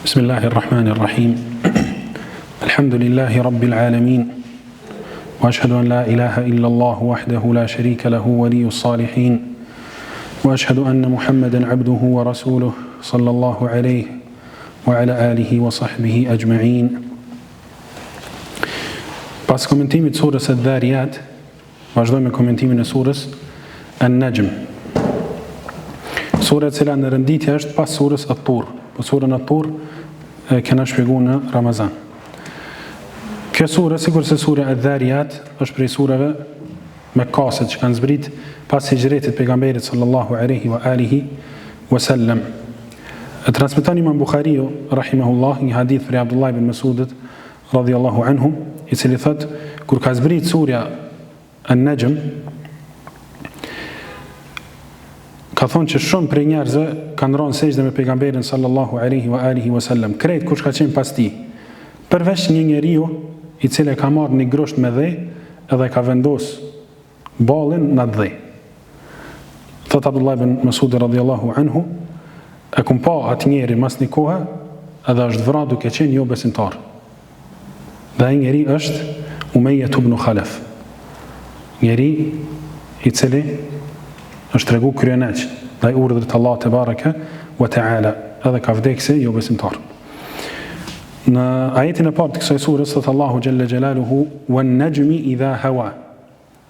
Bismillahirrahmanirrahim. Alhamdulillahi rabbil alamin. Wa ashhadu an la ilaha illa Allah wahdahu la sharika lahu waliyyus salihin. Wa ashhadu anna Muhammadan abduhu wa rasuluhu sallallahu alayhi wa ala alihi wa sahbihi ajma'in. Pas komentimit surës Adh-Dhariyat, vazhdojmë me komentimin e surës An-Najm. Sura e cila në renditje është pas surës At-Tur. Po surën At-Tur kena shpjeguar në Ramazan. Kjo surë, sikur se sura Adh-Dhariyat, është prej surave mekkase që kanë zbrit pas hijretit pejgamberit sallallahu alaihi wa alihi wasallam. Transmeton Imam Buhariu rahimahullah një hadith prej Abdullah ibn Mas'udit radhiyallahu anhu, i cili thot kur ka zbrit surja An-Najm, ka thonë që shumë prej njerëzve kanë rënë sejdë me pejgamberin sallallahu alaihi wa alihi wasallam, krejt kush ka qenë pas tij, përveç një njeriu i cili ka marrë një grosht me dhë edhe ka vendos ballin në dhë. Thot Abdullah ibn Mas'ud radhiyallahu anhu, e kum pa atë njeri mas një kohë edhe është vrarë duke qenë jo besimtar. Dhe ai njeri është Umayyah ibn Khalaf, njeri i cili është tregu kryeneq ndaj urdhrit të Allahut te baraka wa taala, edhe ka vdekse jo besimtar. Në ajetin e parë të kësaj sure thot Allahu xhalla xjalaluhu wan najmi idha hawa,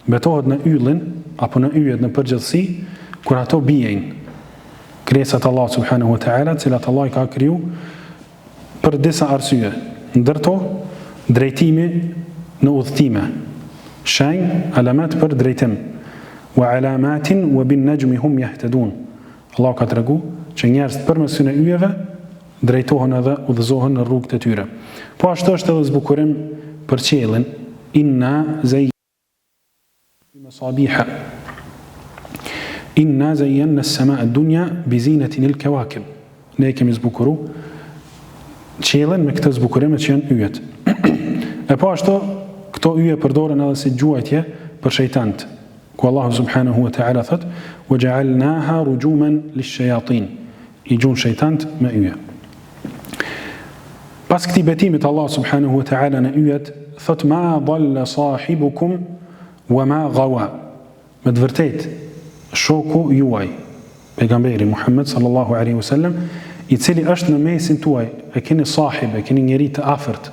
betohet në yllin apo në yjet në përgjithësi kur ato bijnë, krijesat Allah subhanahu wa taala, të cilat Allah i ka kriju për disa arsye, ndërto drejtimi në udhëtime, shenjë, alamat për drejtim, wa alamatin wa bin najmi hum yahtadun. Allah ka tregu që njerëzit përmes këtyre yjeve drejtohen edhe udhëzohen në rrugët e tyre. Po ashtu është edhe zbukurim për qiellin, inna zayyana masabiha, inna zayyana as-samaa ad-dunya bi zinatin al-kawakib. Ne kemi zbukuru qiellin me këtë zbukurime që janë yjet. E po ashtu këto yje përdoren edhe si gjuajtje për shejtant, ku Allahu subhanahu wa ta'ala thot wa ja'alnaha rujuman lish-shayatin, i gjun shejtant me yje. Pas këtij betimit Allah subhanahu wa ta'ala në yjet, thot ma dhalla sahibukum wa ma ghawa. Me të vërtet shoku juaj, pejgamberi Muhammed sallallahu alaihi wasallam, i cili është në mesin tuaj, e keni sahib, e keni njeri të afërt,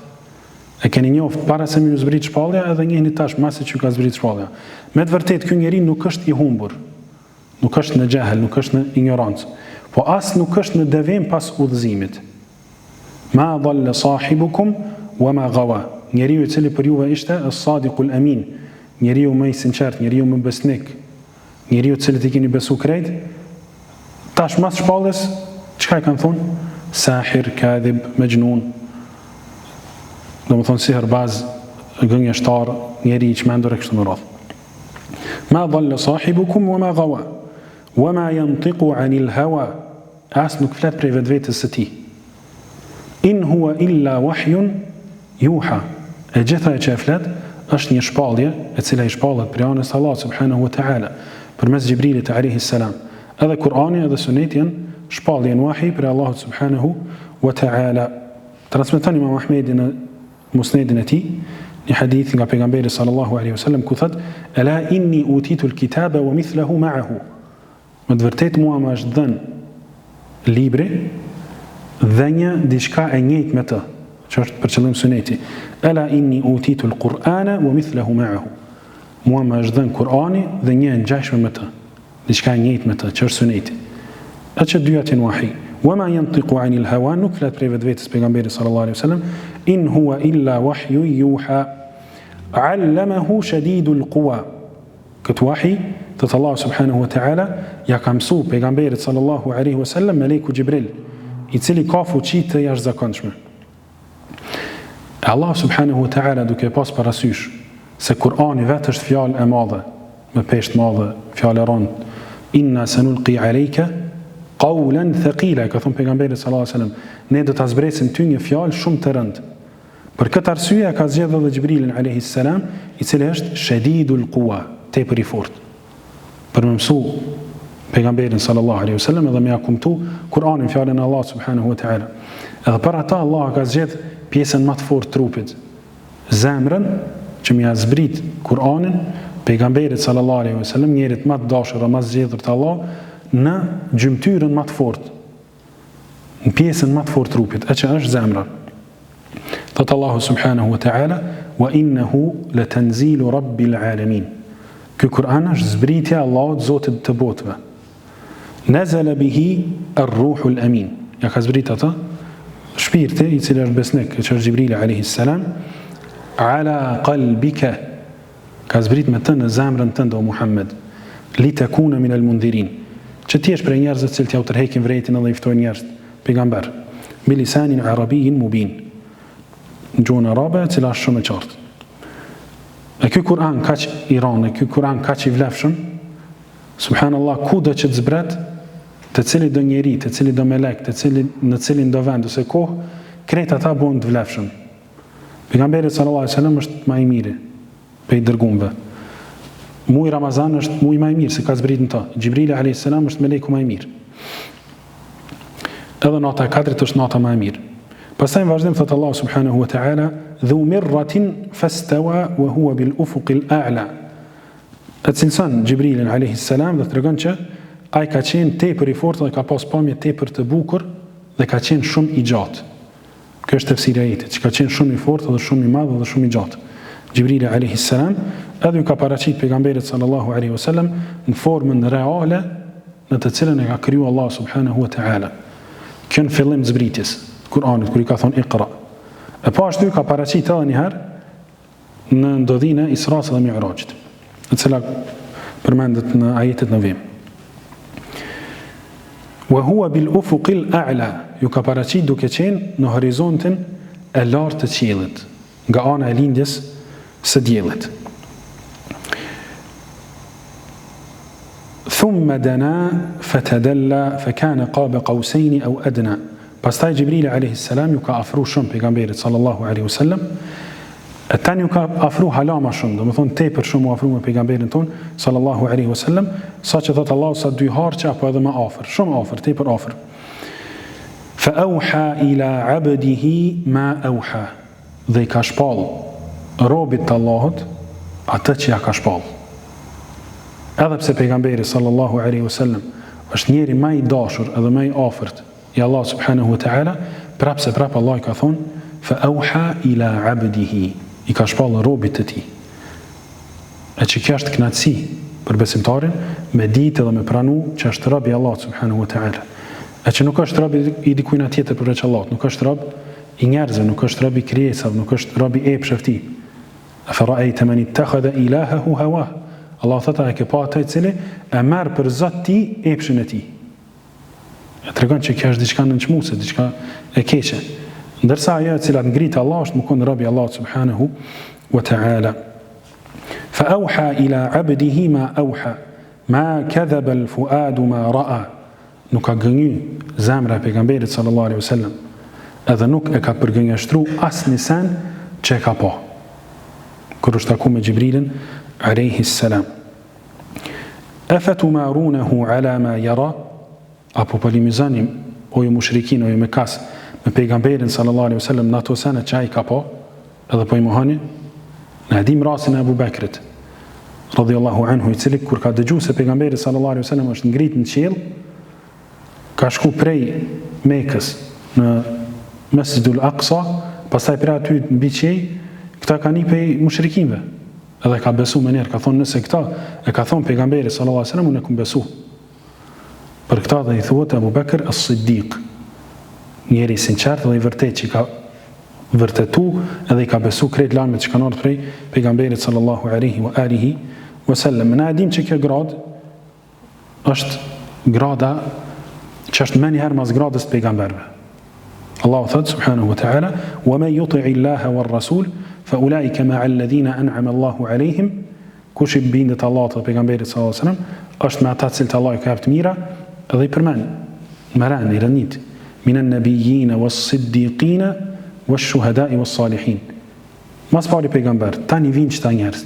e keni njoft para se më zbrit shpallja, edhe njehni tash masi që ka zbrit shpallja. Me të vërtet ky njeri nuk është i humbur, nuk është në jahel, nuk është në ignorancë, po as nuk është në devim pas udhëzimit. Ma dhalla sahibukum wa ma ghawa. Njeriu i cili për juve ishte as-sadiqul amin, njeriu më i sinqert, njeriu më besnik, njeriu i cili i keni besu krejt, tash mas shpalljes çka i kanë thonë? Sahir, kadhib, majnun. Do më thonë sihirbaz, gënjeshtar, njeri i çmendur e kështu me radhë. Ma dhalla sahibukum wa ma ghawa wa ma yantiqu anil hawa, as nuk flet prej vetvetes së tij. In huwa illa wahyun yuha, e gjitha që e flet është një shpallje e cila i shpallet prej anës Allah subhanahu wa ta'ala përmes Gjibrilit alayhi salam. Edhe Kur'ani edhe Suneti janë shpallje në wahi prej Allahut subhanahu wa ta'ala. Transmeton Imam Ahmedi në musnedin e tij një hadith nga pejgamberi sallallahu alaihi wasallam ku thot ala inni utitu al-kitaba wa mithluhu ma'ahu. Me të vërtet mua më është dhënë libri dhe një diçka e njëjtë me të, që është për qëllim Suneti. Ala inni utitu al-Qur'ana wa mithluhu ma'ahu. Mua më është dhënë Kur'ani dhe një e ngjashme me të, diçka e njëjtë me të, që është Suneti. Atë dyja janë wahi. Wa ma yantiqu anil hawa, nuk flet prej vetvetes pejgamberi sallallahu alaihi wasallam, in huwa illa wahyu yuha. Allamahu shadidul quwa. Këtë wahi thot Allah subhanahu wa ta'ala ja ka mësu pejgamberit sallallahu alaihi wasallam meleku Gjibril, i cili ka fuqi të jashtëzakonshme. Allah subhanahu wa ta'ala duke pas parasysh se Kur'ani vetë është fjalë e madhe, me peshë të madhe, fjalë e rëndë. Inna sanulqi alayka qawlan thaqila, ka thënë pejgamberi sallallahu alaihi wasallam, ne do ta zbresim ty një fjalë shumë të rëndë. Për këtë arsye ka zgjedhur edhe Gjibrilin alayhi salam, i cili është shadidul quwa, tepër i fortë, për më mësu pejgamberin sallallahu alaihi wasallam dhe me akumtu Kur'anin, fjalën e Allah subhanahu wa ta'ala. Edhe për ata Allah ka zgjedh pjesën më të fortë trupit, zemrën që më ia zbrit Kur'anin, pejgamberit sallallahu alaihi wasallam, njerit më të dashur dhe më zgjedhur të Allah, në gjymtyrën më të fortë, në pjesën më të fortë trupit, e që është zemra. Thot Allahu subhanahu wa ta'ala: "Wa innahu latanzilu rabbil alamin." Ky Kur'an është zbritja e Allahut, Zotit të botëve. Nazala bihi ar-ruhul amin. Ja ka zbrit atë shpirti i cili është besnik, që është Xhibrili alayhi salam, ala qalbika, ka zbrit me të në zemrën tënde o Muhammed, li takuna min al-mundhirin, që ti jesh prej njerëzve që t'ja u tërheqin vretin edhe i ftojnë njerëz pejgamber, bi lisanin arabiyyin mubin, në gjuhën arabe e cila është shumë e qartë. E ky Kur'an kaq i rëndë, ky Kur'an kaq i vlefshëm, subhanallahu, kudo që të zbret, të cili do njeri, të cili do melek, në cilin do vend ose kohë, krejt ata bën të vlefshëm. Pejgamberi sallallahu alaihi wasallam është më i miri prej dërguesve. Muaj Ramazan është muaj më i mirë se ka zbritur në ta. Xhibrili alayhis salam është meleku më i mirë. Edhe nata e Kadrit është nata më e mirë. Pastaj në vazhdim thot Allah subhanahu wa ta'ala: "Dhu mirratin fastawa wa huwa bil ufuqil a'la." E cilëson Xhibrilin alayhis salam dhe tregon që ai ka qenë tepër i fortë dhe ka pas pamje tepër të bukur dhe ka qenë shumë i gjatë. Kjo është tefsiri i ajetit, që ka qenë shumë i fortë dhe shumë i madh dhe shumë i gjatë. Xhibrili alayhis salam edhe ju ka paraqit pejgamberit sallallahu alaihi wasallam në formën reale në të cilën e ka kriju Allah subhanahu wa ta'ala. Kjo në fillim të zbritjes Kur'anit, kur i ka thonë Iqra. E pashtu ka paraqit edhe një herë në ndodhinë e Isras dhe Mi'rajit, e cila përmendet në ajetet në vim. Wa huwa bil ufuqil a'la, ju ka paraqit duke qenë në horizontin e lartë të qiellit, nga ana e lindjes së diellit. Thumma dana fatadalla fakana qaba qawsayn aw adna. Pastaj Xhibrili alayhis salam ju ka afru shumë pejgamberit sallallahu alaihi wasallam. E tani ju ka afru hala më shumë, domethënë tepër shumë u afru me pejgamberin ton sallallahu alaihi wasallam, saqë thot Allahu sa dy harçe apo edhe më afër, shumë afër, tepër afër. Fa auha ila abdihi ma auha. Dhe i ka shpall robit të Allahut atë që ja ka shpall. Edhe pse pejgamberi sallallahu alaihi wasallam është njeri më i dashur edhe më i afërt i Allah subhanahu wa ta'ala, prapse Allah i ka thonë fa auha ila abdihi, i ka shpall robit të tij. E që kjo është kënaqësi për besimtarin me ditë dhe me pranu që është rob i Allah subhanahu wa ta'ala. E që nuk është rob i dikujt tjetër përveç Allahut, nuk është rob i njerëzve, nuk është rob i krijesave, nuk është rob i epshëve të tij. Afara'ayta man ittakhadha ilahahu hawa. Allah thot, e ke pa atë i cili e merr për Zot ti epshin e tij. E tregon që kjo është diçka nënçmuese, diçka e keqe. Ndërsa ajo e cila ngrit Allah është më kon rob i Allah subhanahu wa ta'ala. Fa auha ila abdihi ma auha, ma kadhaba al fuadu ma ra'a. Nuk ka gënjy zemra e pejgamberit sallallahu alaihi wasallam, edhe nuk e ka përgënjeshtru asnjë sen që e ka pa kur është taku me Xhibrilin alayhi salam. Afatumarunahu ala ma yara, apo polemizoni o ju mushrikin o ju Mekas me pejgamberin sallallahu alaihi wasallam në ato sene që ai ka pa, edhe po i mohoni. Ne dim rastin e Abu Bekrit radhiyallahu anhu, i cili kur ka dëgjuar se pejgamberi sallallahu alaihi wasallam është ngrit në qiell, ka shku prej Mekës në Mesjidul Aqsa, pastaj prej aty mbi qiell, këta kanë prej mushrikinëve. Edhe ka besu me njerë, ka thonë nëse këta e ka thonë pejgamberi sallallahu alaihi wasallam, unë e kum besu. Për këta dhe i thuhet Abu Bekr as-Siddiq, njeri i sinqert dhe i vërtet që ka vërtetu edhe i ka besu krejt larmet që kanë ardhur prej pejgamberit sallallahu alaihi wasallam. Ne e dim që kjo grad është grada që është më njëherë mas gradës të pejgamberve. Allahu thot subhanahu wa ta'ala: "Wa man yuti'i Allaha war rasul fa ulaika ma'a alladhina an'ama Allahu alaihim." Kush i bindet Allahut dhe pejgamberit sallallahu alaihi wasallam është me ata që Allah i ka dhënë mira, dhe i përmend me rënd i rënit minan nabiyyin was-siddiqin wash-shuhada'i was-salihin. Mas pari pejgamber, tani vinë çta njerëz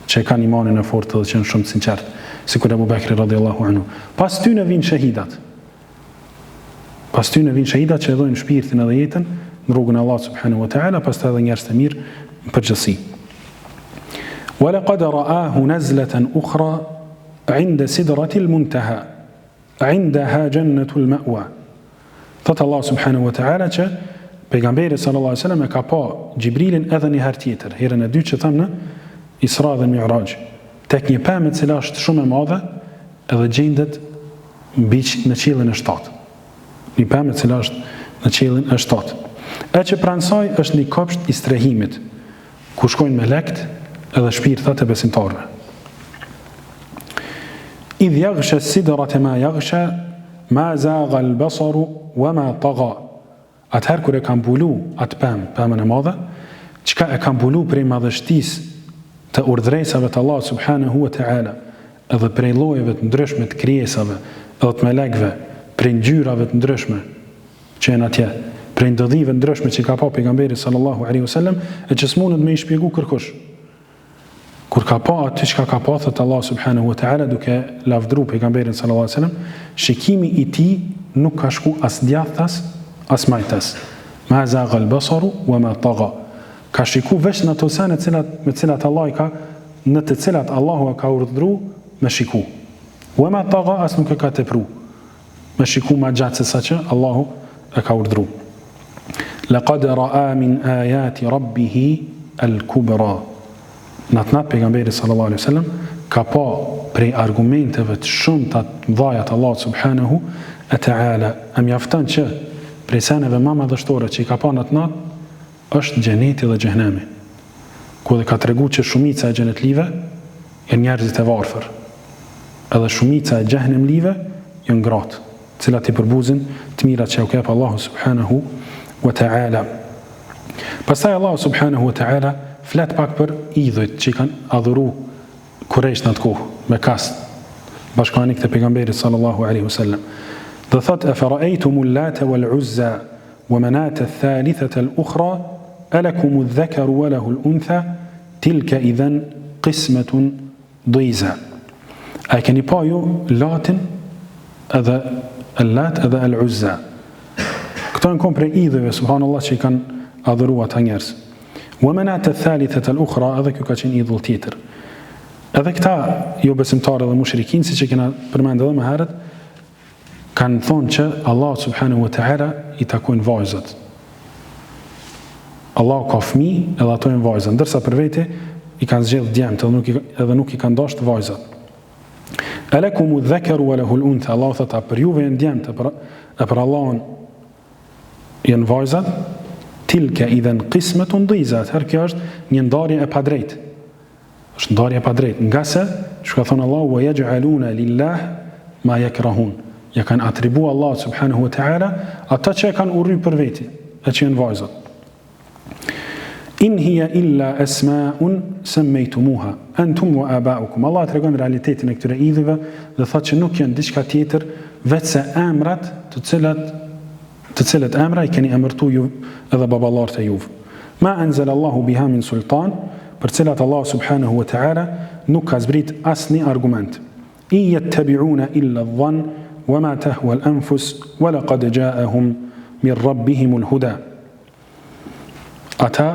që kanë imanin e fortë dhe që janë shumë të sinqert, sikur Abu Bekri radhiyallahu anhu. Pas tyre vinë shahidat. Pas ty në vinë shahidat që edhojnë shpirtin edhe jetën në rrugën e Allahut subhanahu wa ta'ala, pastaj edhe njerëz të mirë në përgjithësi. وَلَقَدْ رَآهُ نَزْلَةً أُخْرَى عِنْدَ سِدْرَةِ الْمُنْتَهَى عِنْدَهَا جَنَّةُ الْمَأْوَى. Thot Allah subhanahu wa ta'ala që pejgamberi sallallahu alaihi wasallam e ka pa Gjibrilin edhe një herë tjetër, herën e dytë që thamë në Isra dhe Mi'raj, tek një pemë e cila është shumë e madhe edhe gjendet në qiellin e 7. Një pemë e cila është në qiellin e 7. E që pranë saj është një kopsht i strehimit, ku shkojnë melekt edhe shpirtat e besimtarëve. Idh yaghsha as-sidrata ma yaghsha ma zagha al-basaru wa ma tagha. Atëherë kur e kam mbulu atë pemën e madhe, çka e kam mbulu prej madhështisë të urdhresave të Allahut subhanahu wa ta'ala, edhe prej llojeve të ndryshme të krijesave, edhe të melekëve, prej ngjyrave të ndryshme që janë atje, prej ndodhive ndryshme që ka pa pejgamberi sallallahu alaihi wasallam, e që s'mundet me i shpjegu kërkush. Kur ka pa aty çka ka pa, thot Allah subhanahu wa ta'ala duke lavdru pejgamberin sallallahu alaihi wasallam, shikimi i tij nuk ka shku as djathtas as majtas. Ma zagha al-basaru wa ma tagha. Ka shiku veç në ato sene me të cilat Allahu ka urdhëruar me shiku. Wa ma tagha, as nuk e ka tepru me shiku ma gjatë se sa që Allahu e ka urdhëruar. Laqad ra'a min ayati rabbih al-kubra. Natnat pejgamberi sallallahu alaihi wasallam ka pa prej argumenteve të shumta të mëdha të Allahut subhanahu wa ta'ala. A mjafton që prej seneve më madhështore që i ka pa natnat është xheneti dhe xhehenemi. Ku dhe ka treguar që shumica e xhenetlive janë njerëzit e varfër. Edhe shumica e xhehenemlive janë gratë, të cilat i përbuzin të mirat që u ka Allahu subhanahu wa ta'ala. Pastaj Allahu subhanahu wa ta'ala flet pak për idhujt që i kanë adhuru Kurejsh në atë kohë, me kast, bashkanik të pejgamberit sallallahu alaihi wasallam. Dhe thot, e fara'ejtumu llata wal uzza wa manata thalithata al-ukhra alakumu dhakaru wa lahu al-untha tilka idhan qismatun dhiza. A keni pa ju latin edhe al-lat edhe al-uzza. Këto janë kom prej idhujve, subhanallah, që i kanë adhuru ata njerëz. Wa manata thalithata al-ukhra, edhe kjo ka qenë idhull tjetër. Edhe këta jo besimtarë dhe mushrikin, si që kena përmendë edhe më herët, kanë thonë që Allah subhanahu wa ta'ala i takojnë vajzat. Allah ka fëmijë edhe ato janë vajza, ndërsa për vete i kanë zgjedhë djemt edhe nuk i kanë dashur vajzat. Alakumu dhakaru wa lahu al-untha. Allah thotë, për juve janë djemt e për Allahun janë vajzat. Tilka idhan qismatun dhiza. Atëherë kjo është një ndarje e padrejtë. Është ndarje e padrejtë, nga se që ka thonë Allah, wa yaj'aluna lillah ma yakrahun. Ja kanë atribu Allah subhanahu wa ta'ala ata që e kanë urry për veti, e që janë vajzat. In hiya illa asma'un sammaytumuha antum wa aba'ukum. Allah tregon realitetin e këtyre idhujve dhe thotë që nuk janë diçka tjetër vetëse emrat të cilët emra i keni emërtu ju edhe baballarët e juve. Ma anzala Allahu biha min sultan, për cilat Allah subhanahu wa ta'ala nuk ka zbrit asni argument. I yattabi'una illa adh-dhann wa ma tahwa al-anfus wa laqad ja'ahum min rabbihim al-huda. Ata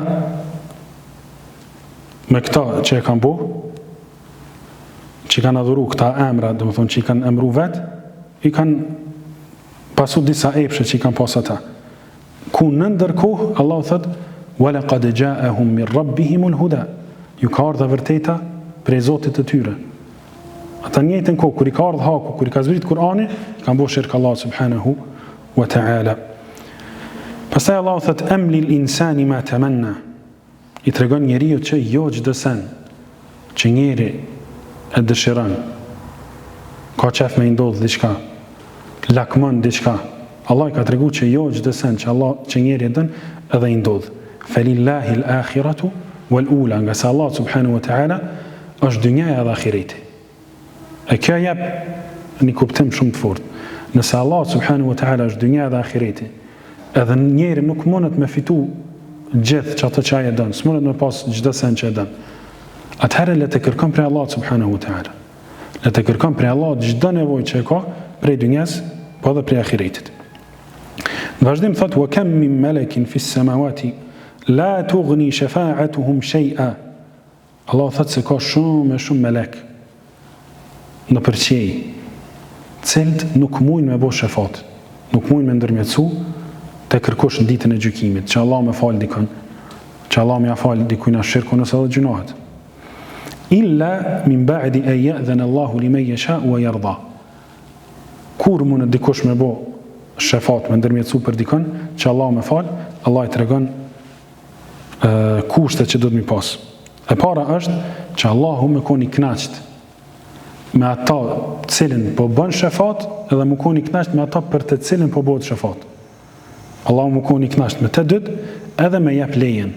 me këta që e kanë bo, që kanë adhuru këta emra, dhe më thonë që i kanë emru vetë, i kanë pasu disa epshe që i kanë pas ata. Ku në ndërkohë, Allah thëtë, wa laqad ja'ahum min rabbihim al-huda. Ju ka ardha vërteta prej Zotit të tyre. Ata njëjtën kohë, kur i ka ardhë haku, kur i ka zbrit Kurani, i kanë bo shirkë Allah subhanahu wa ta'ala. Pastaj Allah thët, emli l'insani ma tamanna. I tregon njeriu që jo çdo sen që njeri e dëshiron, ka qef me ndodhë diçka, lakmon diçka. Allah i ka tregu që jo çdo sen që njeri e dën edhe i ndodhë. Falillahi al-akhiratu wal-ula, nga se Allah subhanahu wa ta'ala është dynjaja dhe akhireti. E kjo jep një kuptim shumë të fortë. Nëse Allah subhanahu wa ta'ala është dynjaja dhe akhireti, edhe njeri nuk mundet me fitu gjithë që ato që aje dënë, së mundet me pas gjithë sen që e dënë, atëherë le të kërkon prej Allah subhanahu wa ta'ala. Le të kërkon prej Allah gjithë nevoj që e ka prej dynjas, po dhe prej ahiretit. Në vazhdim thot, wa kam min malakin fi samawati la tughni shafa'atuhum shay'a. Allah thot se ka shumë melek në përqej, cilët nuk mujnë me bo shefat, nuk mujnë me ndërmjetësu të kërkush në ditën e gjykimit, që Allah me falë dikën, që Allah me ja falë dikujna shirku nëse dhe gjunahet. Illa min ba'di e ya'dhana Allahu liman yasha'u wa yarda. Kur mund dikush me bo shefat, me ndërmjetësu për dikën, që Allah me falë, Allah i tregon kushtet që do të mi pas. E para është që Allahu me koni knaqt me ata cilin po bën shefat, edhe me koni knaqt me ata për të cilin po bëhet shefat. Allahu me koni knaqt me të dytë, edhe me jep lejen.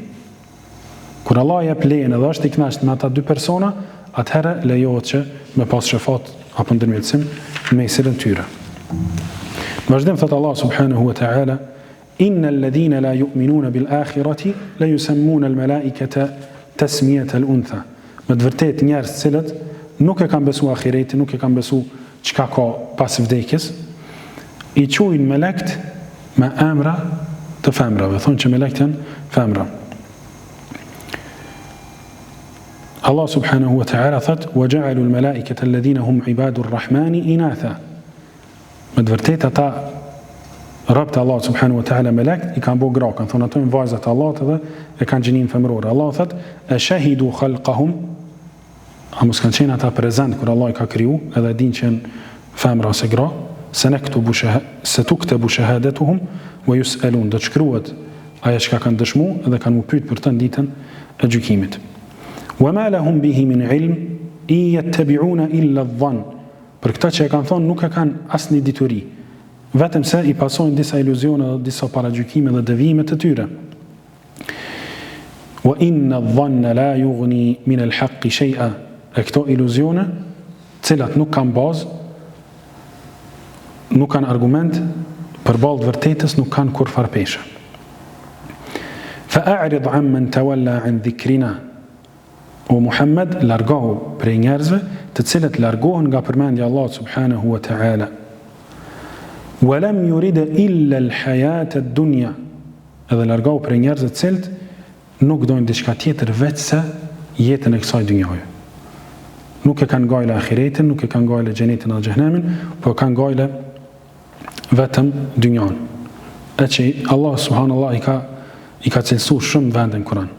Kur Allah jep lejen edhe është i knaqt me ata dy persona, atëherë lejohet që me pas shefat apo ndërmjetësim me mesin tyre. Vazhdim thot Allah subhanahu wa ta'ala: Innal ladhina la yu'minuna bil akhirati la yusammuna al malaikata tasmiyat al untha. Me të vërtet njerëz cilët nuk e kanë besu ahiretin, nuk e kanë besu çka ka pas vdekjes, i quajnë melekt me emra të femrave, thonë që melekt janë femra. Allah subhanahu wa ta'ala thot: wa ja'alu al malaikata alladhina hum ibadur rahmani inatha. Me të vërtet ata robët e Allah subhanahu wa ta'ala melekt i kanë bo gra, kanë thonë ato në vajzat Allah edhe e kanë gjinin femrore. Allah thot: e shahidu khalqahum, a mos kanë qenë ata prezent kur Allah i ka kriju, edhe din që janë femra ose gra, se tuktabu shahadatuhum wa yus'alun, do të shkruhet ajo që kanë dëshmu edhe kanë u pyet për të ditën e gjykimit. Wa ma lahum bihi min ilm in yattabi'una illa adh-dhann. Për këta që e kanë thonë nuk e kanë asnjë dituri, vetëm se i pasojnë disa iluzione dhe disa paragjykime dhe devijime të tyre. Wa inna adh-dhanna la yughni min al-haqqi shay'a. E këto iluzione, cilat nuk kanë bazë, nuk kanë argument, përballë vërtetës nuk kanë kur farpeshe. Fa'arid amman tawalla an dhikrina. O Muhammed, largohu prej njerëzve të cilët largohen nga përmendja Allah subhanahu wa ta'ala. Wa lam yurid illa al-hayat ad-dunya. Edhe largohu prej njerëzve të cilët nuk dojnë diçka tjetër veç se jetën e kësaj dynjaje. Nuk e kanë gajle ahiretin, nuk e kanë gajle xhenetin dhe xhehenemin, por kanë gajle vetëm dynjan. E që Allah subhanallah i ka cilësu shumë vende në Kur'an.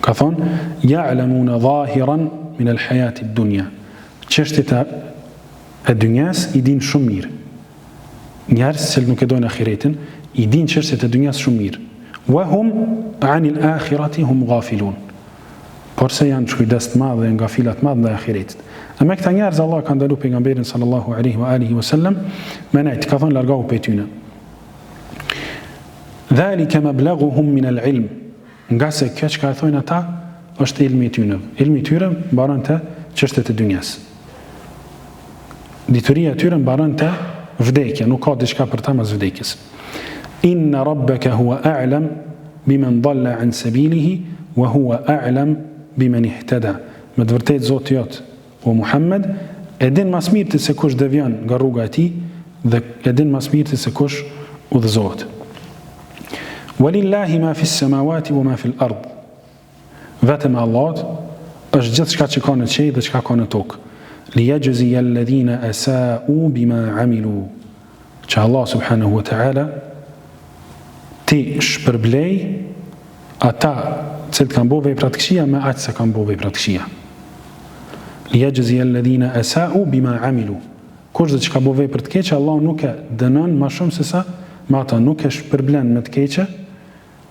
Ka thonë: ya'lamuna zahiran min al-hayati ad-dunya. Çështjet e dynjas i din shumë mirë. Njerëz që nuk e dojnë ahiretin, i din çështjet e dynjas shumë mirë. Wa hum 'anil akhirati hum ghafilun. Por se janë çujdes të madhe, nga filat madhe ndaj ahiretit. E me këta njerëz Allah ka ndalu pejgamberin sallallahu alaihi wa alihi wasallam me nejt, ka thonë largohu prej tyre. Dhalika mablaghuhum min al-ilm. Nga se kjo që ka e thojnë ata është ilmi i tyre. Ilmi i tyre mbaron të çështjet e dynjas. Dituria e tyre mbaron të vdekja, nuk ka diçka për ta mas vdekjes. Inna rabbaka huwa a'lam biman dalla an sabilihi wa huwa a'lam biman ihtada. Me të vërtetë Zoti jot, o Muhammed, e din mas mirë se kush devjon nga rruga e tij dhe e din mas mirë se kush udhëzohet. Walillahi ma fi s-samawati wa ma fi l-ard. Vetëm Allahut është gjithçka që ka në qiell dhe çka ka në tokë. Liyajziya alladhina asa'u bima 'amilu. Që Allah subhanahu wa ta'ala ti shpërblej ata që kanë bërë vepra të këqija me aq se kanë bërë vepra të këqija. Liyajziya alladhina asa'u bima 'amilu. Kush do të ka bërë vepra të keqe, Allah nuk e dënon më shumë se sa me ata, nuk e shpërblen me të keqe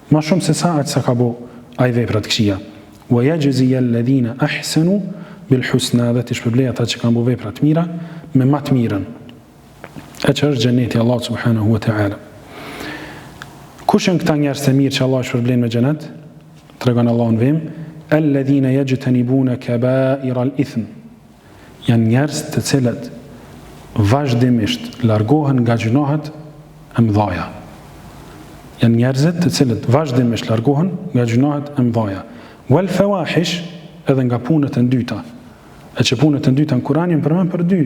ma shumë se sa aq sa ka bërë ai vepra të këqija. Wa yajziya alladhina ahsanu bil husna, dhe të shpërblej ata që kanë bërë vepra të mira me më të mirën. E që është xheneti Allah subhanahu wa ta'ala. Kush janë këta njerëz të mirë që Allah shpërblen me xhenet? Tregon Allah në vim: alladhina yajtanibuna kaba'ira al-ithm. Janë njerëz të cilët vazhdimisht largohen nga gjunohet e mëdha. Janë njerëzit të cilët vazhdimisht largohen nga gjunohet e mëdha. Wal fawahish, edhe nga punët e dyta. E që punët e dyta në Kur'an janë përmend për dy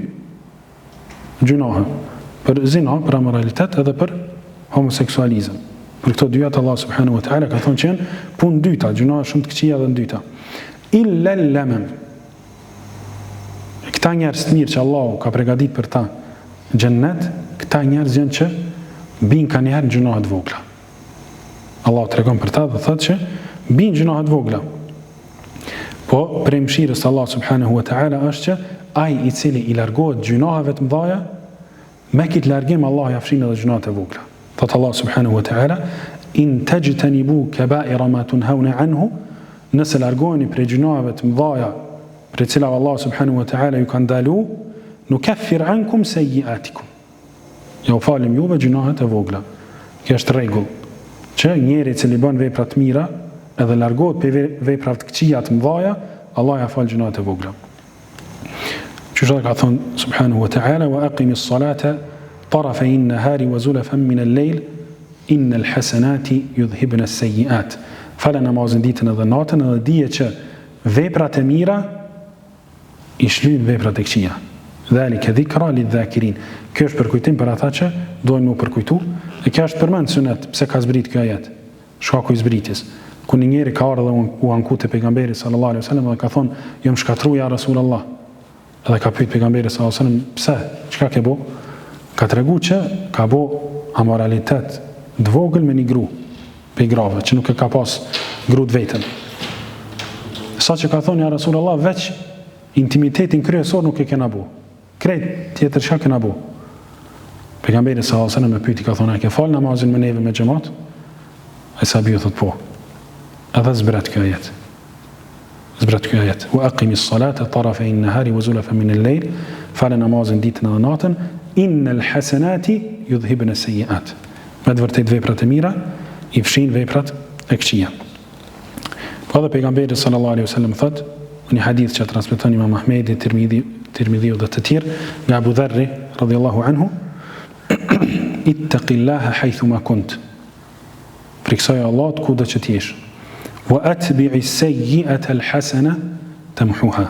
gjunohe, për zina, për amoralitet edhe për homoseksualizëm. Për këto dyja Allah subhanahu wa ta'ala ka thonë që janë punë dyta, gjunoha shumë të këqija dhe dyta. Illa lamam. Këta njerëz të mirë që Allahu ka përgatit për ta xhennet, këta njerëz janë që bin kanë herë gjunoha të vogla. Allahu tregon për ta dhe thotë që bin gjunoha të vogla. Po prej mëshirës së Allah subhanahu wa ta'ala është që ai i cili i largohet gjunohave të mëdha, me këtë largim Allah ja fshin edhe gjunohat e vogla. Thot Allah subhanahu wa ta'ala, in tajtanibu kaba'ira ma tunhauna anhu, nëse largoheni prej gjunohave të mëdha, prej cilave Allah subhanahu wa ta'ala ju ka ndalu, nukaffir ankum sayyi'atikum. Ja u falim juve gjunohat e vogla. Kjo është rregull, që njeri i cili bën vepra të mira, edhe largohet për vepra të këqija të mëdha, Allah ja fal gjunohat e vogla. Qështu ka thonë subhanahu wa ta'ala, wa aqimi s-salata tarafay an-nahari wa zulafan min al-layl inna al-hasanati yudhhibna as-sayyi'at. Fala namazin ditën edhe natën, edhe dije që veprat e mira i shlyn veprat e këqija. Dhalika dhikra lidh-dhakirin. Kjo është përkujtim për ata që dojnë mu përkujtu, e kjo është përmend sunet, pse ka zbrit kjo ajet. Shkaku i zbritjes. Ku një njeri ka ardhur dhe u anku te pejgamberi sallallahu alaihi wasallam dhe ka thonë, jam shkatruar ja Rasulullah. Edhe ka pyet pejgamberi sallallahu alaihi wasallam, pse? Çka ke bo? Ka tregu që ka bo amoralitet të vogël me një gru, pe grave, që nuk e ka pas gru të vetën. Sa që ka thonë ja Rasulullah, veç intimitetin kryesor nuk e kena bo. Krejt tjetër çka kena bo. Pejgamberi sallallahu alaihi wasallam e pyeti, ka thonë, a ke fal namazin me neve me xhamat? Ai sahabiu thot po. Edhe zbret kjo ajet. Zbret kjo ajet. Wa aqimi s-salata tarafay an-nahari wa zulafan min al-layl. Fal namazin ditën edhe natën. Innal hasanati yudhhibna as-sayyi'at. Me të vërtet veprat e mira i fshin veprat e këqija. Po edhe pejgamberi sallallahu alaihi wasallam thot, në një hadith që transmeton Imam Ahmedi, Tirmidhiu dhe të tjerë, nga Abu Dharri radhiyallahu anhu, ittaqillaha haythu ma kunt. Friksoj Allahut kudo që t'jesh. Wa atbi'i as-sayyi'ata al-hasana tamhuha.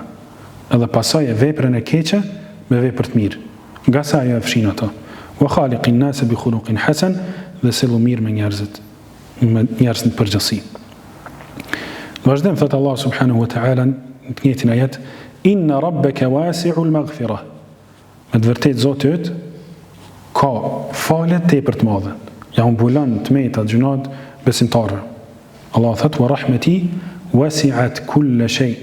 Edhe pasoj veprën e keqe me vepër të mirë. Nga sa ajo e fshin ato. Wa khaliqin nasa bi khuluqin hasan, dhe sillu mirë me njerëzit, me njerëz në përgjithësi. Vazhdon thot Allah subhanahu wa ta'ala në të njëjtin ajet, inna rabbaka wasi'ul maghfirah. Me të vërtetë Zoti yt ka falje tepër të mëdha. Ja mbulon të meta gjunat besimtarëve. Allah thot wa rahmeti wasi'at kull shay.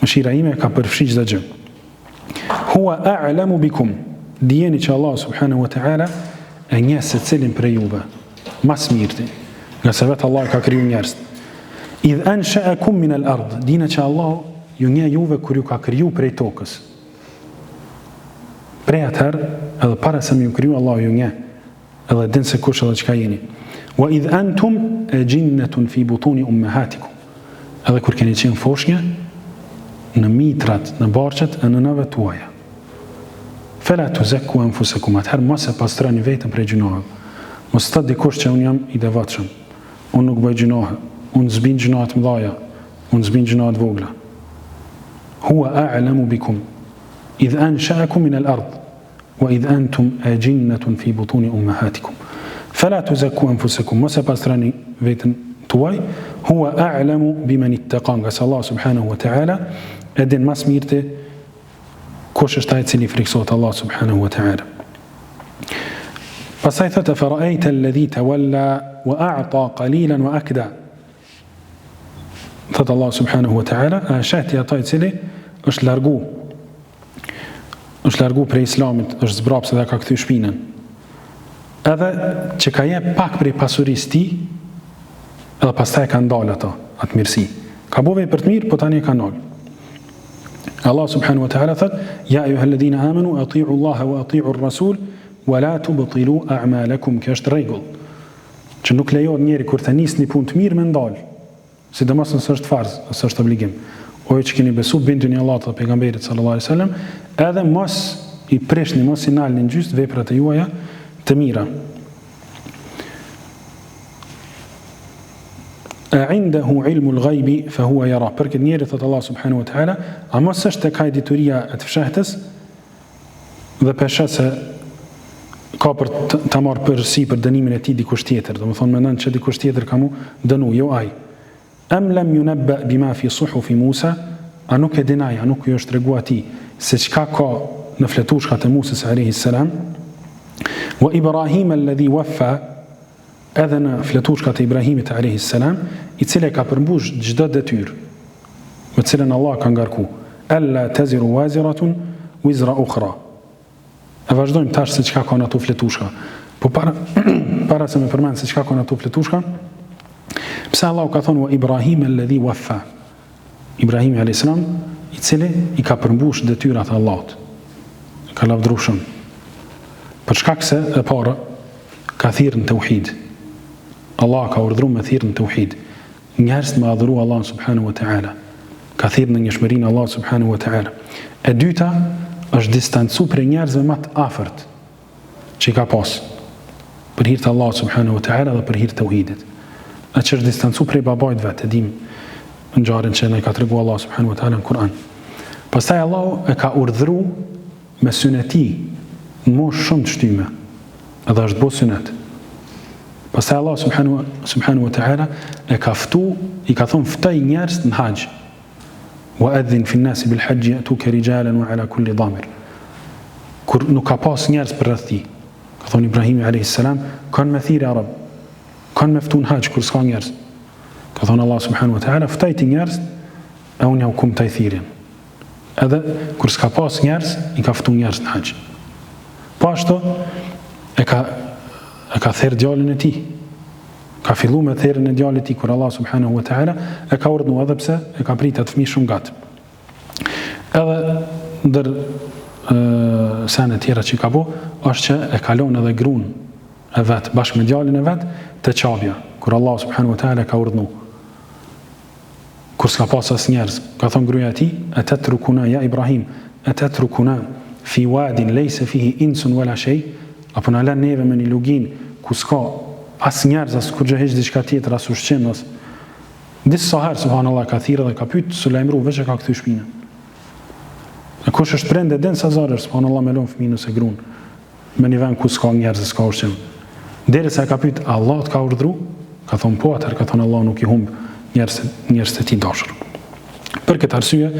Mëshira ime ka përfshi çdo gjë. Huwa a'lamu bikum. Dijeni që Allah subhanahu wa ta'ala e njeh secilin prej juve mas mirti, nga se vetë Allah ka kriju njerëz. Idh ansha'akum min al-ard. Dina që Allah ju njeh juve kur ju ka kriju prej tokës. Prej atëherë, edhe para se më ju kriju Allah ju njeh, edhe din se kush edhe çka jeni. Wa idh antum ajinnatun fi butuni ummahatikum. Edhe kur keni qenë foshnjë në mitrat, në barqet e nënave tuaja. Fela tuzakku anfusakum, atëherë mos e pastroni veten prej gjunohave. Mos thot dikush që unë jam i devotshëm, unë nuk bëj gjunohe, unë zbin gjunohat të mëdha, unë zbin gjunohat vogla. Huwa a'lamu bikum idh ansha'akum min al-ard wa idh antum ajinnatun fi butuni ummahatikum. Fela tuzakku anfusakum, mos e pastroni veten tuaj. Huwa a'lamu biman ittaqa, nga Allah subhanahu wa ta'ala e din mas mirë kush është ai i cili friksohet Allah subhanahu wa ta'ala. Pastaj thotë fara'aita alladhi tawalla wa a'ta qalilan wa akda. Thotë Allah subhanahu wa ta'ala, a shahti ata i cili është largu prej islamit, është zbrapse dhe ka kthy shpinën. Edhe që ka jep pak prej pasurisë tij, edhe pastaj ka ndalë atë mirësi. Ka bove për të mirë, po tani e ka ndalë. Allah subhanahu wa ta'ala thot, ja ayyuhalladhina amanu ati'u Allaha wa ati'u ar-rasul wa la tubtilu a'malakum. Kjo është rregull, që nuk lejohet njeri kur të nisni punë të mirë me ndal, sidomos nëse është farz ose është obligim. O që keni besu binduni Allahut dhe pejgamberit sallallahu alaihi wasallam, edhe mos i prishni, mos i nalni gjysmë veprat e juaja të mira. A'indahu ilmul ghaibi fa huwa yara. Për këtë njeri thot Allah subhanahu wa ta'ala, a mos është tek ai dituria e të fshehtës dhe pesha se ka për të marrë përsi për dënimin e tij dikush tjetër, domethënë mendon që dikush tjetër ka mu dënu, jo ai. Am lam yunabba bima fi suhufi Musa, a nuk e dinaj, a nuk ju është treguar atij se çka ka në fletushkat e Musës alayhis salam, wa Ibrahim alladhi waffa, edhe në fletushkat e Ibrahimit alayhis salam, i cili ka përmbush çdo detyrë me cilën Allah ka ngarku. Alla taziru waziratun wizra ukhra. E vazhdojmë tash se çka ka në ato fletushka. Po para se më përmend se çka ka në ato fletushka, pse Allah ka thonë wa Ibrahim alladhi waffa. Ibrahimi alayhis salam, i cili i ka përmbush detyrat e Allahut. Ka lavdëruar shumë. Për shkak se e para ka thirrën tauhid. Allah ka urdhëruar me thirrën tauhid. Njerëzit me adhuru Allah subhanahu wa ta'ala. Ka thirrë në njëshmërinë Allah subhanahu wa ta'ala. E dyta është distancu për njerëzve më të afërt që i ka pas për hir të Allah subhanahu wa ta'ala dhe për hir të tauhidit. A që është distancu për babait vet, e dim në ngjarjen që ne ka treguar Allah subhanahu wa ta'ala në Kur'an. Pastaj Allah e ka urdhëruar me syneti në moshë shumë të shtyme, edhe është bo synet. Pastaj Allah subhanahu wa ta'ala e ka i ka thonë ftoj njerëz në haqë. Wa adhin fi nnasi bil hajji yatuka rijalan wa ala kulli damir. Kur nuk ka pas njerëz për rreth tij, ka thonë Ibrahimi alayhis salam, kanë me thirrë arab, kanë me ftun haqë kur s'ka njerëz. Ka thonë Allah subhanahu wa ta'ala, ftojti njerëz e unë ja u kumtoj thirrjen. Edhe kur s'ka pas njerëz, i ka ftu njerëz në haqë. Po ashtu e ka therr djalin e tij. Ka fillu me therrën e djalit e tij kur Allah subhanahu wa ta'ala e ka urdhëruar, edhe pse e ka pritur atë fëmijë shumë gat. Edhe ndër sene tjera që ka bo, është që e kalon edhe gruan e vet bashkë me djalin e vet te qabja, kur Allah subhanahu wa ta'ala ka urdhëruar. Kur s'ka pas as njerëz, ka thonë gruaja e tij, atatrukuna ya Ibrahim, atatrukuna fi wadin laysa fihi insun wala shay, apo na lën neve me një lugin ku s'ka as njerëz, as kur gjëheq diçka tjetër, as ushqim, as disa herë subhanallahu ka thirrë dhe ka pyet Sulejmru veç e ka kthy shpinën. E kush është prende den sa zarë, subhanallahu me lon fëmijën ose gruan me një vend ku s'ka njerëz, s'ka ushqim. Derisa ka pyet Allah të ka urdhëruar, ka thonë po, atëherë ka thonë Allah nuk i humb njerëz të tij dashur. Për këtë arsye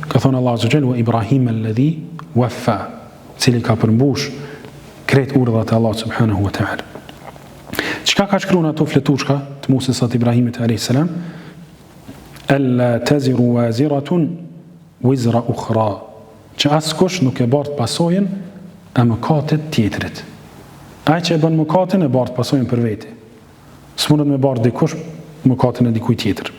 ka thonë Allah azza wa Ibrahim alladhi waffa, cili ka përmbush krejt urdhat e Allah subhanahu wa ta'ala. Çka ka shkruar ato fletushka të Musës së Ibrahimit alayhis salam? Alla taziru waziratun wizra ukhra. Që askush nuk e bart pasojën e mëkatit tjetrit. Ai që e bën mëkatin e bart pasojën për vete. S'mundet me bart dikush mëkatin e dikujt tjetër.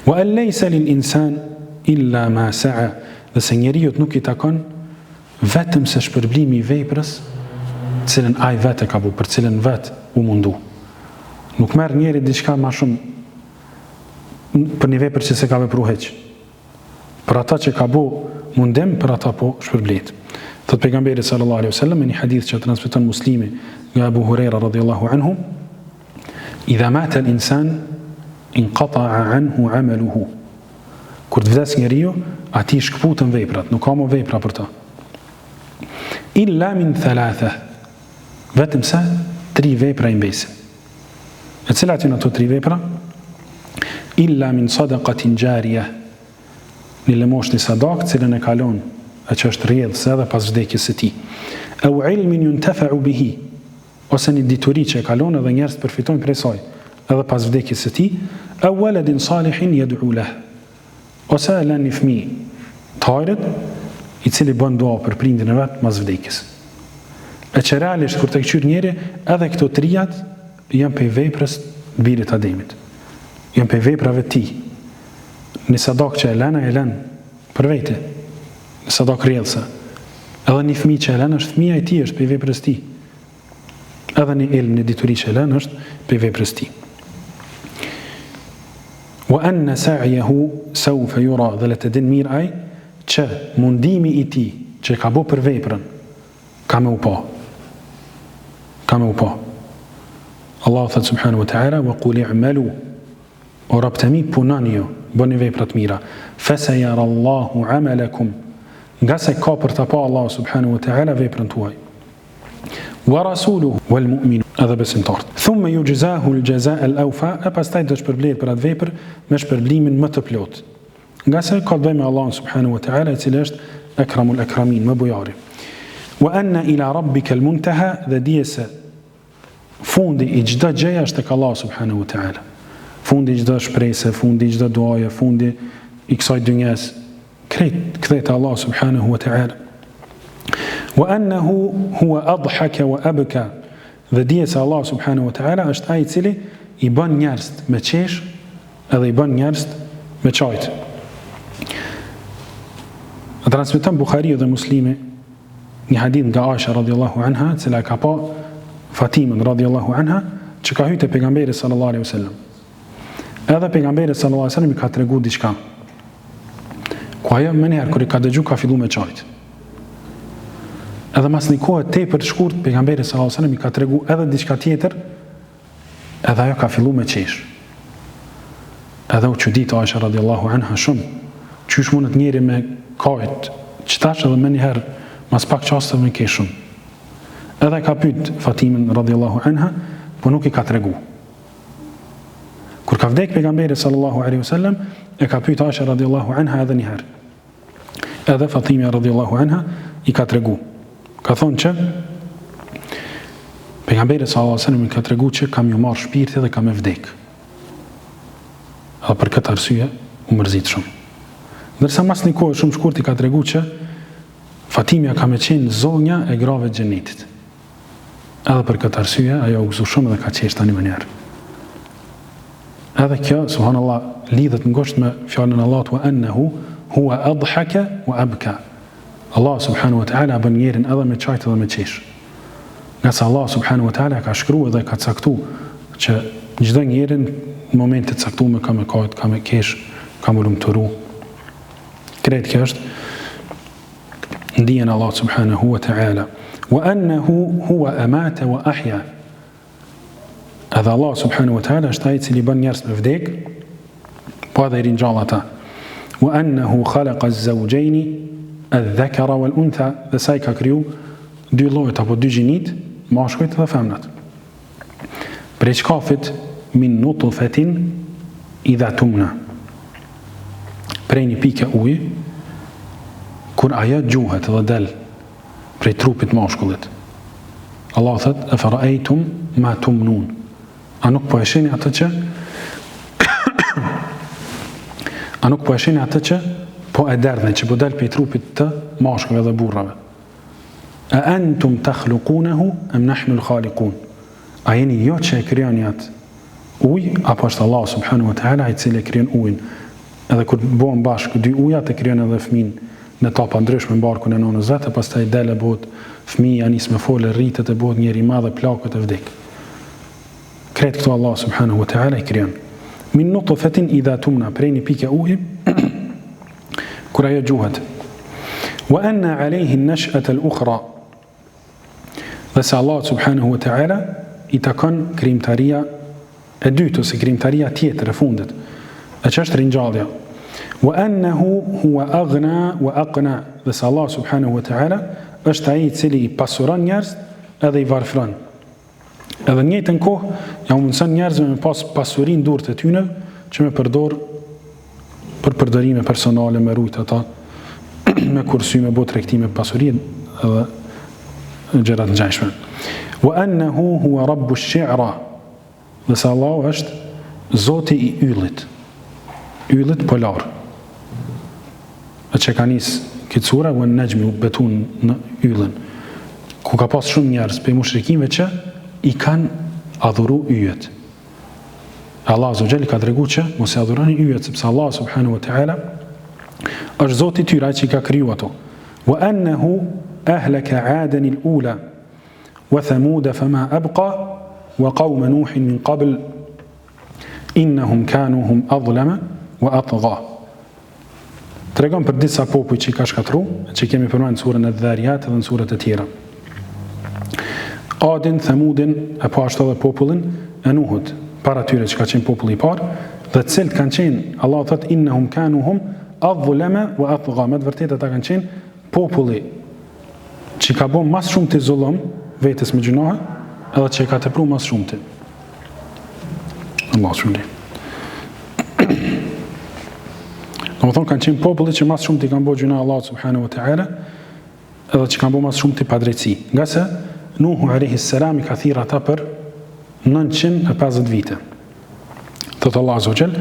Wa an laysa lil insan illa ma sa'a. Dhe se njeriu nuk i takon vetëm se shpërblimi i veprës cilën ai vetë ka bu, për cilën vetë u mundu. Nuk merr njeri diçka më shumë për një vepër që se ka vepruar hiç. Për ata që ka bu mundim, për ata po shpërblet. Thot pejgamberi sallallahu alaihi wasallam në një hadith që transmeton Muslimi nga Abu Huraira radhiyallahu anhu, idha mata al-insan inqata'a anhu 'amaluhu. Kur të vdes njeriu, atij shkputën veprat, nuk ka më vepra për ta. Illa min thalatha, vetëm se 3 vepra i mbesin. E cilat janë ato 3 vepra? Illa min sadaqatin jariyah, një lëmosh një sadak, cilën e kalon, e që është rrjedhse edhe pas vdekjes së tij. Au ilmin yuntafa'u bihi, ose një dituri që e kalon edhe njerëz përfitojnë prej saj, edhe pas vdekjes së tij. Au waladin salihin yad'u lahu, ose e lën një fëmijë të hajrit, i cili bën dua për prindin e vet pas vdekjes. E që realisht kur të këqyr njeri, edhe këto 3 janë për veprës birit Ademit. Janë për veprave ti. Në sadak që e lën për vete. Në sadak rrjedhse. Edhe një fëmijë që e lën është fëmija i tij, është për veprës ti. Edhe një ilm, një dituri që e lën është për veprës ti. Wa anna sa'yahu sawfa yura, dhe le të din mirë ai që mundimi i tij që ka bë për veprën ka me u pa. Allah thot subhanahu wa ta'ala, wa qul i'malu, o raptemi punani ju, bëni vepra të mira, fasayara Allahu 'amalakum, nga se ka për të pa Allah subhanahu wa ta'ala veprën tuaj. wa rasuluhu wal mu'minun, edhe besimtarët. Thumma yujzahu al-jazaa al-awfa, e pastaj do shpërblet për atë vepër me shpërblimin më të plotë. Nga se ka të bëjë me Allahun subhanahu wa ta'ala, i cili është akramul akramin, më bujari. Wa anna ila rabbika al-muntaha, dhe dije se fundi i çdo gjëje është tek Allah subhanahu wa ta'ala. Fundi i çdo shpresë, fundi i çdo duaje, fundi i kësaj dynjes, krejt kthehet Allah subhanahu wa ta'ala. Wa annahu huwa adhaka wa abka, dhe dije se Allah subhanahu wa ta'ala është ai i cili i bën njerëz me qesh edhe i bën njerëz me çajt. Transmeton Buhariu dhe Muslimi një hadith nga Aisha radhiyallahu anha, cila ka pa Fatimën radhiyallahu anha, që ka hyrë te pejgamberi sallallahu alaihi wasallam. Edhe pejgamberi sallallahu alaihi wasallam i ka treguar diçka. Ku ajo më njëherë kur i ka dëgjuar ka filluar me çajt. Edhe mas një kohë tepër të shkurt pejgamberi sallallahu alaihi wasallam i ka treguar edhe diçka tjetër, edhe ajo ka filluar me qesh. Edhe u çudit Aisha radhiyallahu anha shumë. Qysh mundet njëri me kajt, qëtash edhe më njëherë mas pak qaste me ke shumë. Edhe ka pyet Fatimën radhiyallahu anha, po nuk i ka tregu. Kur ka vdek pejgamberi sallallahu alaihi wasallam, e ka pyet Aisha radhiyallahu anha edhe një herë. Edhe Fatima radhiyallahu anha i ka tregu. Ka thonë që pejgamberi sallallahu alaihi wasallam i ka tregu që kam ju marrë shpirti dhe kam e vdek. Edhe për këtë arsye u mërzit shumë. Ndërsa mas një kohë shumë shkurt i ka tregu që Fatimja ka me qenë zonja e grave të xhenetit. Edhe për këtë arsye ajo u gëzu shumë dhe ka qesh tani më njerë. Edhe kjo, subhanallah, lidhet ngosht me fjalën e Allahut wa annahu huwa adhaka wa abka. Allah subhanahu wa ta'ala bën njerin edhe me çajt edhe me qesh. Nga se Allah subhanahu wa ta'ala ka shkruar dhe ka caktuar që çdo njeri në momente të caktuara ka me kajt, ka me kesh, ka me lumturu. Krejt kjo është ndijen Allah subhanahu wa ta'ala. Wa annahu huwa amata wa ahya. Edhe Allah subhanahu wa ta'ala është ai i cili bën njerëz me vdek, po edhe i ringjall ata. Wa annahu khalaqa az-zawjayn adh-dhakara wal-untha, dhe sa i ka kriju dy llojet apo dy gjinit, mashkujt dhe femnat. Prej shkafit min nutfatin idha tumna. Prej një pike uji, kur ajo gjuhet dhe del prej trupit mashkullit. Allah thët, e farajtum ma tumnun. A nuk po e sheni atë që po e derdhne, që po del prej trupit të mashkullve dhe burrave. A antum takhluqunahu am nahnu al-khaliqun. A jeni jo që e krijoni atë ujë, apo është Allah subhanahu wa ta'ala i cili e krijon ujin? Edhe kur bëhen bashkë dy ujat e krijon edhe fëmin në tapa ndryshme në barkun e nonës vetë, pastaj dele bëhet fëmija, nis me folë, rritet e bëhet njeri i madh dhe plakët e vdek. Kretë këto Allah subhanahu wa ta'ala i krijon. Min nutfatin idha tumna, prej një pike uji, kur ajo gjuhet. Wa anna alayhi an-nash'ata al-ukhra. Dhe se Allah subhanahu wa ta'ala i takon krijimtaria e dytë ose krijimtaria tjetër e fundit, e që është ringjallja. Wa annahu huwa aghna wa aqna, dhe se Allah subhanahu wa ta'ala është ai i cili i pasuron njerëz edhe i varfron. Edhe në njëjtën kohë ja u mundson njerëzve me pas pasurinë durrët e tyre që me përdor për përdorime personale, me rujt ata, me kursy, me bot tregtime pasurinë edhe gjëra të ngjashme. Wa annahu huwa rabbu ash-shi'ra, dhe se Allah është Zoti i yllit. Yllit polar. E që ka nisë këtë sura, u në nëgjmi u betun në yllin, ku ka pas shumë njerëz për mushrikimve që i kanë adhuru yjet. Allah Azza ka tregu që mos e adhuroni yjet, sepse Allah subhanahu wa ta'ala është Zoti i tyre, ai që i ka kriju ato. Wa annahu ahlaka 'adan al-ula wa thamud fama abqa wa qaum nuh min qabl innahum kanu hum adlama wa atgha. Tregon për disa popuj që i ka shkatru, që kemi përmendur në surën Adh-Dhariyat dhe në surat e tjera. Adin, Thamudin, e po ashtu edhe popullin e Nuhut, para tyre që ka qenë populli i parë, dhe të cilët kanë qenë, Allah thot innahum kanu hum adhlama wa atgha, me të vërtetë ata kanë qenë populli që ka bën mas shumë të zullum, vetes me gjunahe, edhe që e ka tepruar mas shumti. Allah shpëlbej. Domethënë kanë qenë populli që mas shumti kanë bërë gjuna Allah subhanahu wa taala, edhe që kanë bërë mas shumti padrejtësi. Nga se Nuhu alayhi salam i ka thirrë ata për 950 vite. Thot Allah azza wa jall: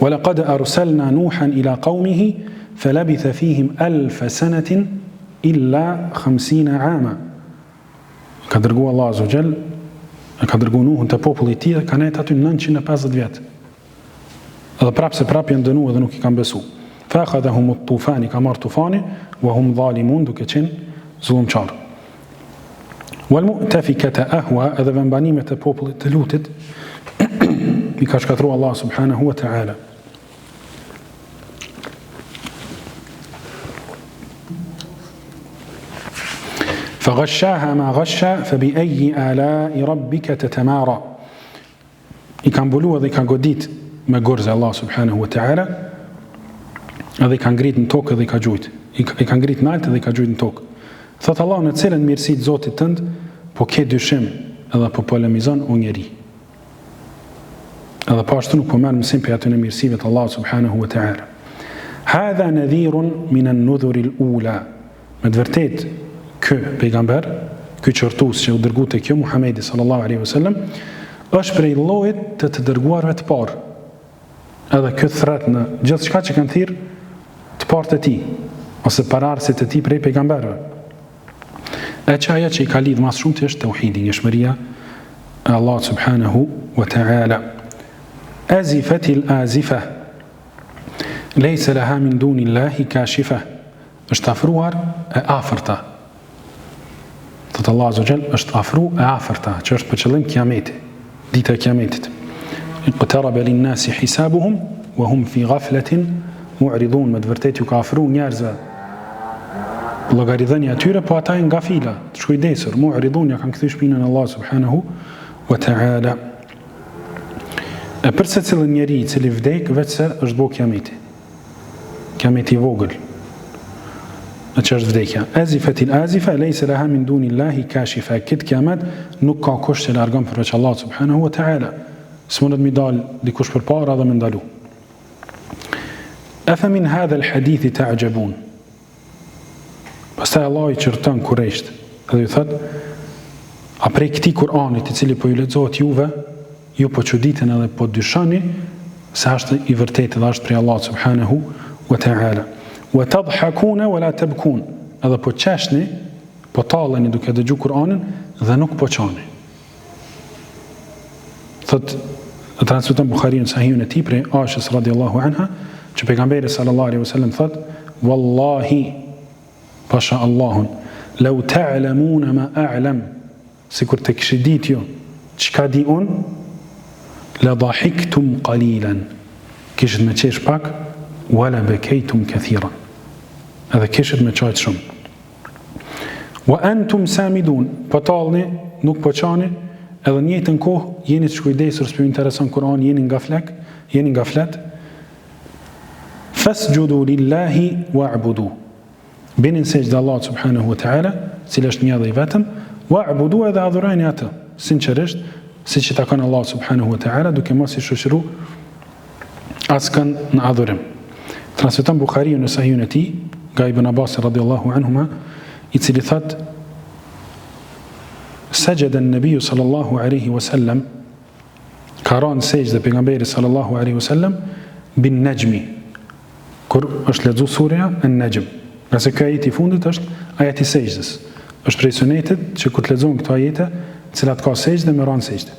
"Wa laqad arsalna Nuhan ila qaumihi falabitha fihim 1000 sanatin illa 50 ama." Ka dërguar Allah azza wa jall, ka dërguar Nuhun te populli i tij, kanë jetë aty 950 vjet. Edhe prapë janë dënuar dhe nuk i kanë besu. Fa akhadhahum at-tufani, ka marr tufani, wa hum zalimun, duke qenë zullumçar. Wal mu'tafikata ahwa, edhe vëmbanimet e popullit të Lutit i ka shkatruar Allah subhanahu wa ta'ala. فغشاها ما غشا فبأي آلاء ربك تتمارى. I kanë mbuluar dhe i kanë godit me gorze Allah subhanahu wa ta'ala, edhe i kanë ngrit në tokë dhe i ka gjujt. I kanë ngrit në altë dhe i ka gjujt në tokë. Thot Allah, në cilën mirësit Zotit tënd, po ke dyshim edhe po polemizon o njeri. Edhe po ashtu nuk po merr mësim për aty në mirësive të Allah subhanahu wa ta'ala. Hadha nadhirun min an-nudhur al-ula. Me të vërtet, ky pejgamber, ky çortus që u dërgoi te kjo Muhamedi sallallahu alaihi wasallam, është prej llojit të dërguarve të parë. Edhe ky thret në gjithçka që kanë thirr të parë të tij, ose pararësit e tij prej pejgamberëve. E që aja që i ka lidhë mas shumë të është tauhidi, njëshmëria e Allah subhanahu wa ta'ala. Azifatil azifa, lejse laha min duni Allahi kashifa, është afruar e afërta. Thëtë Allah azza wa jall, është afru e afërta, që është për qëllim kiameti, dita e kiametit. Iqtaraba linnasi hisabuhum, wa hum fi ghaflatin mu'ridun, me të vërtet ju ka afru njerëzve llogaridhënia atyre, po ata nga fila, të shkujdesur, mu'ridun, ja kanë kthy shpinën Allah subhanahu wa ta'ala. E për secilin njeri i cili vdek, vetëse është bo kiameti. Kiameti i vogël. Në që është vdekja. Azifatil azifa, lejse laha min duni Allahi kashifa. Këtë kiamet nuk ka kush që largon përveç Allah subhanahu wa ta'ala. Së mundet mi dal dikush për para dhe me ndalu. Afa min hadha al-hadithi ta'jabun. Pastaj Allah i qërton Kurejsht dhe ju thot, a prej këtij Kur'anit i cili po ju lexohet juve, ju po çuditen edhe po dyshoni se është i vërtetë dhe është prej Allah subhanahu wa ta'ala. Wa tadhakuna wa la tabkun, edhe po qeshni, po talleni duke dëgjuar Kur'anin dhe nuk po qani. Thot, e transmeton Buhariu në Sahihun e tij prej Aishës radhiyallahu anha, që pejgamberi sallallahu alaihi wasallam thot, wallahi, pasha Allahun, lau ta'lamuna ma a'lam, sikur të kishit ditë ju çka di unë, la dhahiktum qalilan, kishit me qesh pak, wala bakaytum kathiran, edhe kishit me qajt shumë. Wa antum samidun, po tallni, nuk po qani, edhe në njëjtën kohë jeni të shkujdesur s'ju intereson Kur'an, jeni nga flet. Fasjudu lillahi wa'budu. Binin sejdë Allah subhanahu wa ta'ala, cilë është një dhe i vetëm, wa'budu edhe adhurajni atë, sinqerisht, si që takon Allah subhanahu wa ta'ala, duke mos i shoqëru askën në adhurim. Transmeton Buhariu në Sahihun e tij, nga Ibn Abbas radhiyallahu anhuma, i cili thot, sajada an-nabiy sallallahu alaihi wasallam, ka rënë sejdë pejgamberi sallallahu alaihi wasallam bin najmi, kur është lexuar surja an-najm. Nëse kjo ajeti i fundit është ajeti i sejdës. Është prej sunetit që kur të lexojmë këto ajete, të cilat ka sejdë me ran sejdë.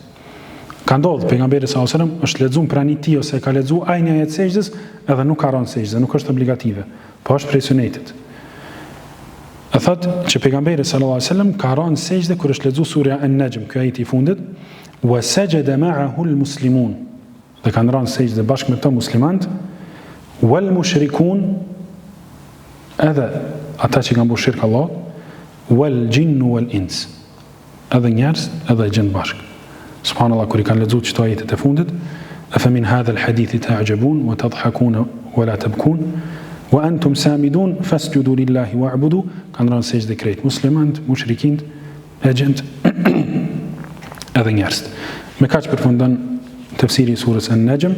Ka ndodhur pejgamberi sallallahu alajhi wasallam është lexuar pranë tij ose ka lexuar ai një ajet sejdës edhe nuk ka ran sejdë, nuk është obligative, po është prej sunetit. E thot që pejgamberi sallallahu alajhi wasallam ka ran sejdë kur është lexuar surja An-Najm, kjo ajeti i fundit, wa sajada ma'ahu al-muslimun. Dhe kanë ran sejdë bashkë me të muslimanët, wal mushrikun, edhe ata që kanë bërë shirk Allah, wal jinnu wal ins, edhe njerëz edhe gjin bashk. Subhanallah, kur I kanë lexuar këto ajete të fundit, afa min hadha alhadith ta'jabun wa tadhakuna wa la tabkun wa antum samidun fasjudu lillahi wa'budu, kanë rënë sejdë krejt muslimanët, mushrikint e gjend edhe njerëzit. Me kaq përfundon tafsiri i surës An-Najm.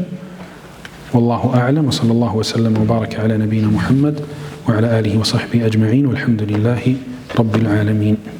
Wallahu a'lam wa sallallahu wa sallam wa baraka ala nabiyyina Muhammad wa ala alihi wa sahbihi ajma'in walhamdulillahi rabbil alamin.